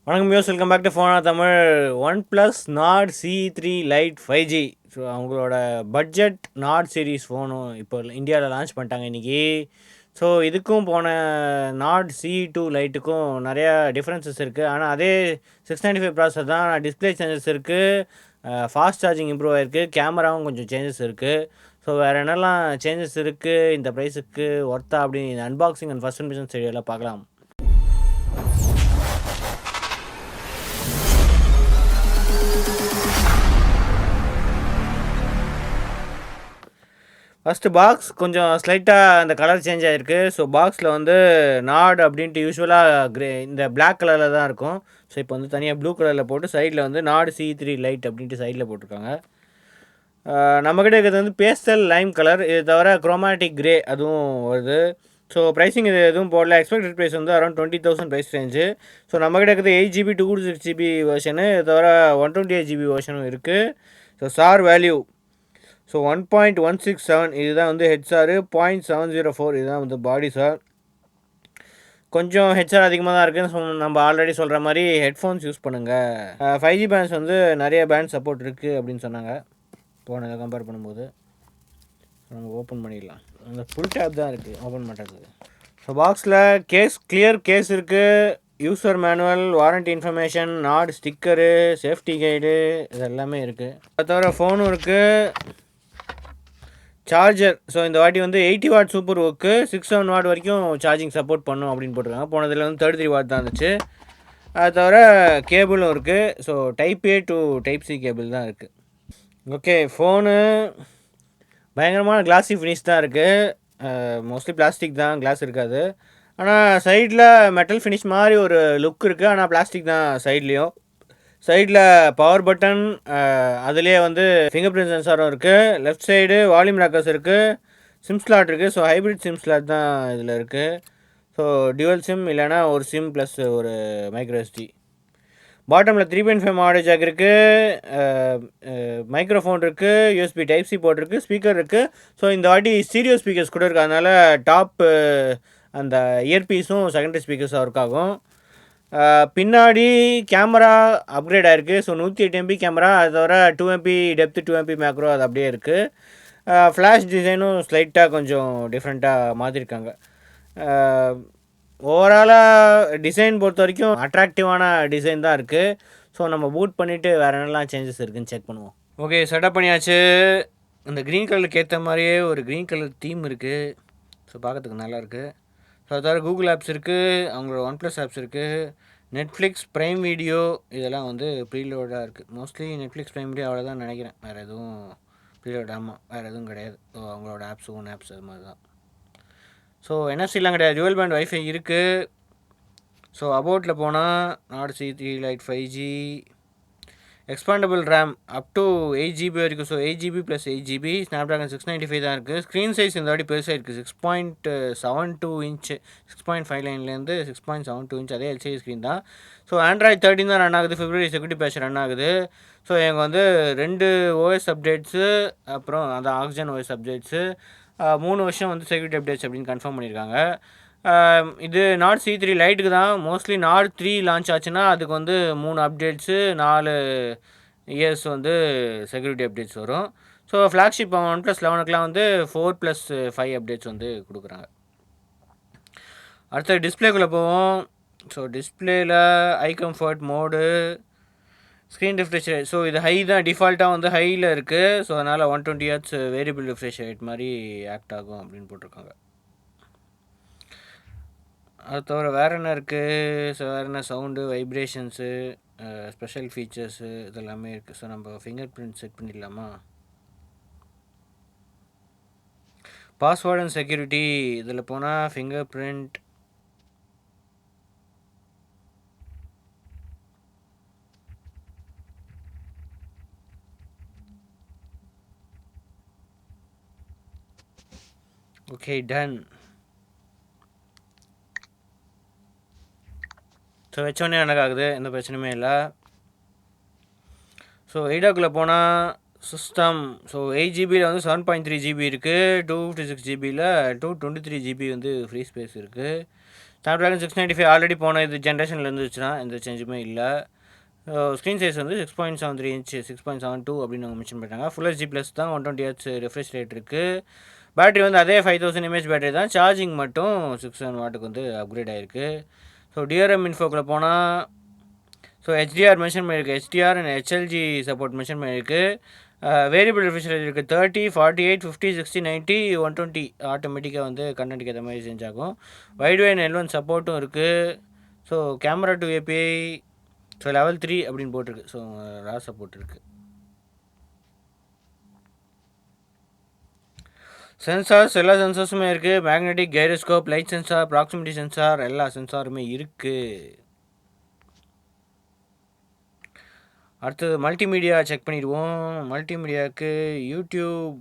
வணக்கம் views, welcome back to ஃபோனா Tamil. OnePlus Nord CE3 Lite 5G. So அவங்களோட budget Nord series ஃபோனும் இப்போ இந்தியாவில் லான்ச் பண்ணிட்டாங்க இன்றைக்கி. ஸோ இதுக்கும் போன நாட் CE2 லைட்டுக்கும் நிறையா டிஃப்ரென்சஸ் இருக்குது. ஆனால் அதே 695 ப்ராசஸர் தான். டிஸ்பிளே சேஞ்சஸ் இருக்குது, ஃபாஸ்ட் சார்ஜிங் இம்ப்ரூவ் ஆகிருக்கு, கேமராவும் கொஞ்சம் சேஞ்சஸ் இருக்குது. ஸோ வேறு என்னெல்லாம் சேஞ்சஸ் இருக்குது, இந்த ப்ரைஸுக்கு ஒர்த்தா அப்படின்னு அன்பாக்சிங் அண்ட் ஃபர்ஸ்ட் இம்ப்ரெஷன்ஸ் வீடியோவில் பார்க்கலாம். ஃபஸ்ட்டு பாக்ஸ் கொஞ்சம் ஸ்லைட்டாக அந்த கலர் சேஞ்ச் ஆகிருக்கு. ஸோ பாக்ஸில் வந்து நாட் அப்படின்ட்டு யூஸ்வலாக இந்த பிளாக் கலரில் தான் இருக்கும். ஸோ இப்போ வந்து தனியாக ப்ளூ கலரில் போட்டு சைடில் வந்து நாட் CE3 லைட் அப்படின்ட்டு சைடில் போட்டிருக்காங்க. நம்மக்கிட்ட இருக்கிறது வந்து பேஸ்டல் லைம் கலர், இது தவிர குரோமேட்டிக் கிரே அதுவும் வருது. ஸோ ப்ரைஸிங் இது எதுவும் போடல. எக்ஸ்பெக்டட் ப்ரைஸ் வந்து அரௌண்ட் 20,000 ப்ரைஸ் ரேஞ்சு. ஸோ நம்மக்கிட்ட இருக்கிறது 8GB 256GB வெர்ஷனு, இது தவிர 128GB வெர்ஷனும் இருக்குது. ஸோ சார் வேல்யூ ஸோ 1.167 இதுதான் வந்து ஹெச்ஆர், 0.704 இதுதான் வந்து பாடி சார். கொஞ்சம் ஹெச்ஆர் அதிகமாக தான் இருக்குது. நம்ம ஆல்ரெடி சொல்கிற மாதிரி ஹெட்ஃபோன்ஸ் யூஸ் பண்ணுங்கள். 5G பேண்ட்ஸ் வந்து நிறைய பேண்ட் சப்போர்ட் இருக்குது அப்படின்னு சொன்னாங்க போனதை கம்பேர் பண்ணும்போது. நம்ம ஓப்பன் பண்ணிடலாம். அந்த ஃபுல் டேப் தான் இருக்குது, ஓப்பன் பண்ணுறதுக்கு. ஸோ பாக்ஸில் கிளியர் கேஸ் இருக்குது, user manual, warranty information, not sticker, safety guide, இது எல்லாமே இருக்குது. அது தவிர ஃபோனும் இருக்குது. சார்ஜர் ஸோ இந்த வாட்டி வந்து 80 வாட் சூப்பர் ஒர்க்கு, 6-7 வாட் வரைக்கும் சார்ஜிங் சப்போர்ட் பண்ணும் அப்படின்னு போட்டிருக்காங்க. போனதில் வந்து 33 வாட் தான் இருந்துச்சு. அது தவிர கேபிளும் இருக்குது. So type A to type C cable தான் இருக்குது. ஓகே, ஃபோனு பயங்கரமான கிளாஸி ஃபினிஷ் தான் இருக்குது. மோஸ்ட்லி பிளாஸ்டிக் தான், கிளாஸ் இருக்காது. ஆனால் சைடில் மெட்டல் ஃபினிஷ் மாதிரி ஒரு லுக் இருக்குது. ஆனால் பிளாஸ்டிக் தான் சைட்லேயும். சைடில் பவர் பட்டன், அதுலேயே வந்து ஃபிங்கர் பிரிண்ட் சென்சாரும் இருக்குது. லெஃப்ட் சைடு வால்யூம் ராக்கர்ஸ் இருக்குது, சிம் ஸ்லாட் இருக்குது. ஸோ ஹைப்ரிட் சிம் ஸ்லாட் தான் இதில் இருக்குது. ஸோ டியூவல் சிம் இல்லைனா ஒரு சிம் ப்ளஸ் ஒரு மைக்ரோ SD. பாட்டமில் 3.5 மாடல் ஜாக் இருக்குது, மைக்ரோஃபோன் இருக்குது, USB டைப் C போட்டிருக்கு, ஸ்பீக்கர் இருக்குது. ஸோ இந்த வாட்டி ஸ்டீரியோ ஸ்பீக்கர்ஸ் கூட இருக்குது. அதனால் டாப்பு அந்த இயர்பீஸும் செகண்டரி ஸ்பீக்கர்ஸும் ஒர்க் ஆகும். பின்னாடி கேமரா அப்கிரேட் ஆகிருக்கு. ஸோ 108 MP கேமரா, அது தவிர 2 MP டெப்த்து, 2 MP மேக்ரோ, அது அப்படியே இருக்குது. ஃப்ளாஷ் டிசைனும் ஸ்லைட்டாக கொஞ்சம் டிஃப்ரெண்ட்டாக மாற்றிருக்காங்க. ஓவராலாக டிசைன் பொறுத்த வரைக்கும் அட்ராக்டிவான டிசைன் தான் இருக்குது. ஸோ நம்ம பூட் பண்ணிவிட்டு வேறு என்னெல்லாம் சேஞ்சஸ் இருக்குதுன்னு செக் பண்ணுவோம். ஓகே, செட்டப் பண்ணியாச்சு. அந்த க்ரீன் கலருக்கு ஏற்ற மாதிரியே ஒரு க்ரீன் கலர் தீம் இருக்குது. ஸோ பார்க்கறதுக்கு நல்லாயிருக்கு. ஸோ அது தவிர கூகுள் ஆப்ஸ் இருக்குது, அவங்களோட OnePlus ஆப்ஸ் இருக்குது, நெட்ஃப்ளிக்ஸ், ப்ரைம் வீடியோ இதெல்லாம் வந்து ப்ரீலோடாக இருக்குது. மோஸ்ட்லி நெட்ஃப்ளிக்ஸ், ப்ரைம் வீடியோ அவ்வளோதான் நினைக்கிறேன். வேறு எதுவும் ப்ரீலோட், ஆமாம், வேறு எதுவும் கிடையாது. ஸோ அவங்களோட ஆப்ஸ், ஓன் ஆப்ஸ் அது மாதிரி தான். ஸோ NFCலாம் கிடையாது, டுவல் பேண்ட் வைஃபை இருக்குது. ஸோ அபவுட்டில் போனால் not CE3 Lite 5G, expandable RAM up to 8GB வரைக்கும். ஸோ 8GB + 8GB, ஸ்னாப்ட்ராகன் 695 தான் இருக்குது. ஸ்க்ரீன் சைஸ் இந்த வாட்டி பெருசாக இருக்குது, 6.72 இன்ச்சு, 6.59லேருந்து 6.72 இன்ச், அதே LCD ஸ்க்ரீன் தான். ஸோ Android 13 தான் ரன் ஆகுது, February செக்யூரிட்டி பேட்ச் ரன் ஆகுது. ஸோ எங்க வந்து 2 OS அப்டேட்ஸு, அப்புறம் அந்த ஆக்சிஜன் OS அப்டேட்ஸு, 3 வருஷம் வந்து செக்யூரிட்டி அப்டேட்ஸ் அப்படின்னு கன்ஃபார்ம் பண்ணியிருக்காங்க. இது நாட் CE3 லைட்டுக்கு தான். மோஸ்ட்லி நாட் 3 லான்ச் ஆச்சுன்னா அதுக்கு வந்து 3 அப்டேட்ஸு, 4 இயர்ஸ் வந்து செக்யூரிட்டி அப்டேட்ஸ் வரும். ஸோ ஃப்ளாக்ஷிப் OnePlus 11க்குலாம் வந்து 4+5 அப்டேட்ஸ் வந்து கொடுக்குறாங்க. அடுத்த டிஸ்பிளேக்குள்ளே போவோம். ஸோ டிஸ்பிளேயில் eye comfort mode, screen refresh rate, so இது ஹை தான், டிஃபால்ட்டாக வந்து ஹையில் இருக்குது. ஸோ அதனால் 120 Hz வேரியபிள் ரிஃப்ரெஷ் ரேட் மாதிரி ஆக்ட் ஆகும் அப்படின்னு போட்டிருக்காங்க. அது தவிர வேறு என்ன இருக்குது? ஸோ வேறு என்ன சவுண்டு, வைப்ரேஷன்ஸு, ஸ்பெஷல் ஃபீச்சர்ஸு இதெல்லாமே இருக்குது. ஸோ நம்ம ஃபிங்கர் பிரிண்ட் செட் பண்ணிடலாமா? பாஸ்வேர்ட் அண்ட் செக்யூரிட்டி இதில் போனால் finger print, okay, done. So வச்சோடனே எனக்காகுது, எந்த பிரச்சனையுமே இல்லை. ஸோ எய்டாக்குள்ளே போனால் சிஸ்டம், ஸோ 8GBயில் வந்து 7.3GB இருக்குது, 256GBயில் 223GB வந்து ஃப்ரீ ஸ்பேஸ் இருக்குது. Snapdragon 695 ஆல்ரெடி போன இது ஜென்ரேஷனில் இருந்துச்சுன்னா எந்த சேஞ்சுமே இல்லை. ஸ்க்ரீன் சைஸ் வந்து 6.73 இன்ச் 6.72 அப்படின்னு அவங்க மென்ஷன் பண்ணிட்டாங்க. ஃபுல் ஹெச்டி ப்ளஸ் தான் 120 Hz ரெஃப்ரெஷ் ரேட் இருக்குது. பேட்டரி வந்து அதே 5000 mAh பேட்டரி தான். சார்ஜிங் மட்டும் 6 வாட்டுக்கு வந்து அப்கிரேட் ஆகிருக்கு. ஸோ டிஆர்எம் இன்ஃபோக்கில் போனால் ஸோ HDR மென்ஷன் பண்ணியிருக்கு. HDR and HLG support mention பண்ணியிருக்கு. வேரியபிள் ரெஃப்ரெஷ் ரேட் இருக்குது. 30, 48, 50, 60, 90, 120 ஆட்டோமேட்டிக்காக வந்து கண்டென்ட்டுக்கு ஏற்ற மாதிரி சேஞ்ச் ஆகும். வைட் L1 சப்போர்ட்டும் இருக்குது. So camera to API so level 3 அப்படின்னு போட்டிருக்கு. ஸோ ரா சப்போர்ட் இருக்குது. சென்சார்ஸ் எல்லா சென்சார்ஸுமே இருக்குது. Magnetic, gyroscope, light sensor, proximity sensor எல்லா சென்சாருமே இருக்குது. அடுத்தது மல்டிமீடியா செக் பண்ணிடுவோம். மல்டிமீடியாவுக்கு யூடியூப்,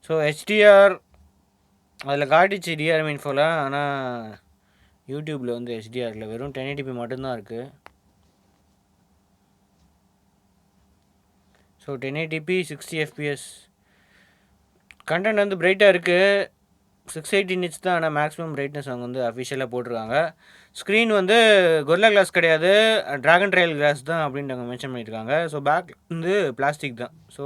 ஸோ HDR அதில் காட்டிச்சு டிஆர்எம் இன்ஃபோவில். ஆனால் யூடியூப்பில் வந்து HDRல வெறும் 1080p மட்டும்தான் இருக்குது. ஸோ 1080p 60 FPS கண்டென்ட் வந்து பிரைட்டாக இருக்குது. 618 inch தான். ஆனால் மேக்ஸிமம் பிரைட்னஸ் அவங்க வந்து அஃபிஷியலாக போட்டிருக்காங்க. ஸ்க்ரீன் வந்து கொரில்லா கிளாஸ் கிடையாது, ட்ராகன் ட்ரையல் கிளாஸ் தான் அப்படின்ட்டு அவங்க மென்ஷன் பண்ணியிருக்காங்க. ஸோ பேக் வந்து பிளாஸ்டிக் தான். ஸோ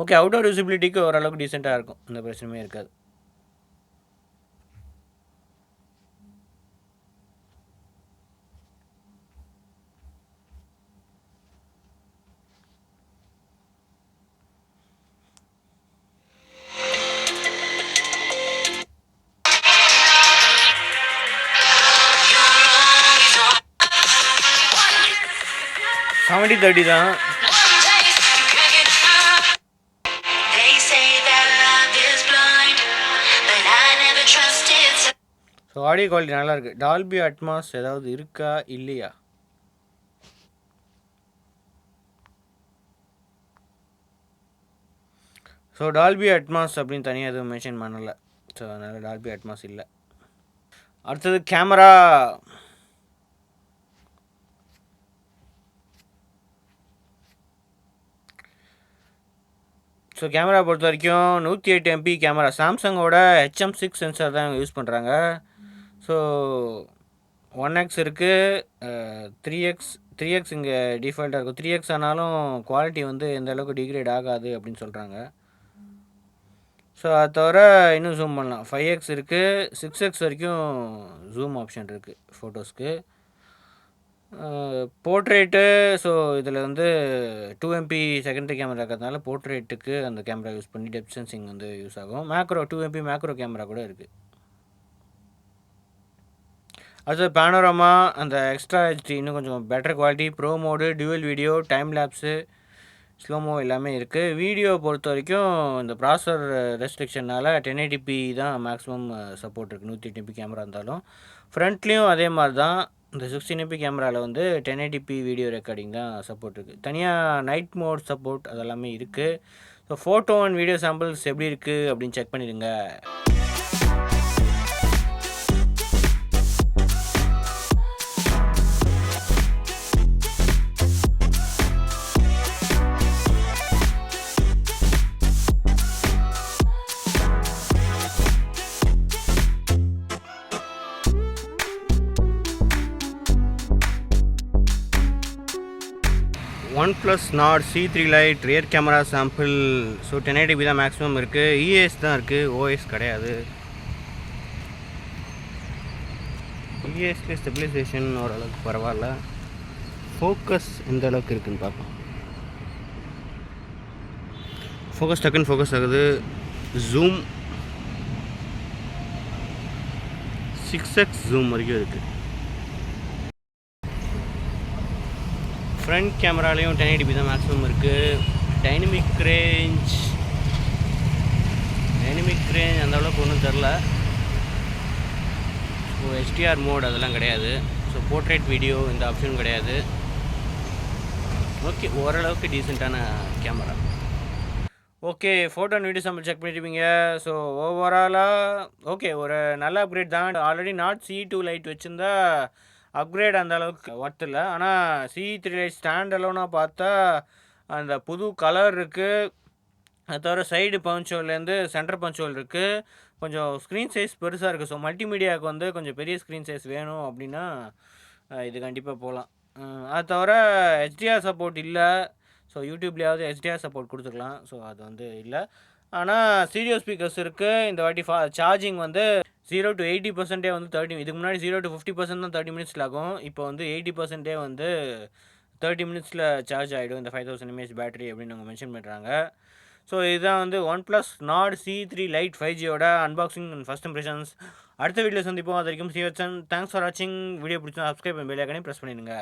ஓகே, அவுட்டோர் விசிபிலிட்டிக்கு ஓரளவுக்கு டீசெண்டாக இருக்கும், எந்த பிரச்சனையுமே இருக்காது. செவன்டி 30 தான். ஸோ ஆடியோ குவாலிட்டி நல்லாயிருக்கு. டால்பி அட்மாஸ் ஏதாவது இருக்கா இல்லையா? ஸோ டால்பி அட்மாஸ் அப்படின்னு தனியாக எதுவும் மென்ஷன் பண்ணலை. ஸோ அதனால் டால்பி அட்மாஸ் இல்லை. அடுத்தது கேமரா. ஸோ கேமரா பொறுத்த வரைக்கும் 108 MP கேமரா. சாம்சங்கோட HM6 சென்சார் தான் யூஸ் பண்ணுறாங்க. ஸோ 1x இருக்குது, 3x இங்கே டிஃபால்ட்டாக இருக்கும். 3x ஆனாலும் குவாலிட்டி வந்து எந்த அளவுக்கு டிகிரேட் ஆகாது அப்படின்னு சொல்கிறாங்க. ஸோ அதை தவிர இன்னும் ஜூம் பண்ணலாம். 5x இருக்குது, 6x வரைக்கும் ஜூம் ஆப்ஷன் இருக்குது ஃபோட்டோஸ்க்கு. போர்ட்ரேட்டு, ஸோ இதில் வந்து 2 MP செகண்டரி கேமரா இருக்கிறதுனால போர்ட்ரேட்டுக்கு அந்த கேமரா யூஸ் பண்ணி டெப்த் சென்சிங் வந்து யூஸ் ஆகும். மேக்ரோ 2 MP மேக்ரோ கேமரா கூட இருக்குது. அடுத்தது பேனோராமா, அந்த எக்ஸ்ட்ரா ஹெச்டி இன்னும் கொஞ்சம் better quality, bro mode, dual video, time lapse, slo-mo எல்லாமே இருக்குது. வீடியோ பொறுத்த வரைக்கும் இந்த ப்ராசர் ரெஸ்ட்ரிக்ஷனால் 1080p தான் மேக்ஸிமம் சப்போர்ட் இருக்குது. 108 MP கேமரா இருந்தாலும் ஃப்ரண்ட்லேயும் அதே மாதிரி தான். இந்த 16 MP கேமராவில் வந்து 1080p வீடியோ ரெக்கார்டிங் தான் சப்போர்ட் இருக்குது. தனியாக நைட் மோட் சப்போர்ட் அதெல்லாமே இருக்குது. So photo and video samples எப்படி இருக்குது அப்படின்னு செக் பண்ணிடுங்க. OnePlus Nord CE Lite rear camera sample. So 1080p தான் மேக்ஸிமம் இருக்குது. ES தான் இருக்குது, OS கிடையாது. ESல ஸ்டெபிலைசேஷன் ஓரளவுக்கு பரவாயில்ல. ஃபோக்கஸ் எந்த அளவுக்கு இருக்குதுன்னு பார்ப்போம். ஃபோக்கஸ் டக்குன்னு ஃபோக்கஸ் ஆகுது. ஜூம் 6x ஜூம் வரைக்கும் இருக்குது. ஃப்ரண்ட் கேமராலேயும் 1080p தான் மேக்ஸிமம் இருக்குது. டைனமிக் ரேஞ்ச் அந்த அளவுக்கு ஒன்றும் தெரில. ஸோ HDR மோட் அதெல்லாம் கிடையாது. ஸோ போர்ட்ரேட் வீடியோ இந்த ஆப்ஷனும் கிடையாது. ஓகே, ஓரளவுக்கு டீசெண்டான camera. Okay. Photo and video sample check பண்ணியிருப்பீங்க. ஸோ ஓவராலாக ஓகே, ஒரு நல்ல அப்கிரேட் தான். ஆல்ரெடி நாட் CE2 லைட் வச்சிருந்தா அப்கிரேட் அந்த அளவுக்கு ஒர்த் இல்ல. ஆனா CE3 லைட் ஸ்டாண்ட் அலோனா பார்த்தா அந்த புது கலர் இருக்கு. அது தவிர சைடு பஞ்ச் ஹோல்லேருந்து சென்டர் பஞ்ச் ஹோல் இருக்குது. கொஞ்சம் ஸ்க்ரீன் சைஸ் பெருசாக இருக்குது. ஸோ மல்டிமீடியாவுக்கு வந்து கொஞ்சம் பெரிய ஸ்க்ரீன் சைஸ் வேணும் அப்படின்னா இது கண்டிப்பாக போகலாம். அது தவிர HDR சப்போர்ட் இல்லை. ஸோ யூடியூப்லேயாவது HDR சப்போர்ட் கொடுத்துக்கலாம். ஸோ அது வந்து இல்லை. ஆனால் ஸ்டீரியோ ஸ்பீக்கர்ஸ் இருக்குது. இந்த வாட்டி சார்ஜிங் வந்து 0 to 80% வந்து 30, இதுக்கு முன்னாடி 0 to 50% தான் 30 மினிட்ஸில் ஆகும். இப்போ வந்து 80% வந்து 30 மினிட்ஸில் சார்ஜ் ஆகிடும் இந்த 5000 mAh பேட்டரி அப்படின்னு அவங்க மென்ஷன் பண்ணுறாங்க. ஸோ இதுதான் வந்து OnePlus Nord CE3 Lite 5Gயோட அன்பாக்சிங் அண்ட் ஃபஸ்ட் இம்ப்ரெஷன்ஸ். அடுத்த வீடியோ சந்திப்போம். அது வரைக்கும் சிவச்சன். தேங்க்ஸ் ஃபார் வாட்சிங். வீடியோ பிடிச்சா சப்ஸ்கிரைப் பண்ணி பெல் ஐக்கானையும் ப்ரெஸ் பண்ணிடுங்க.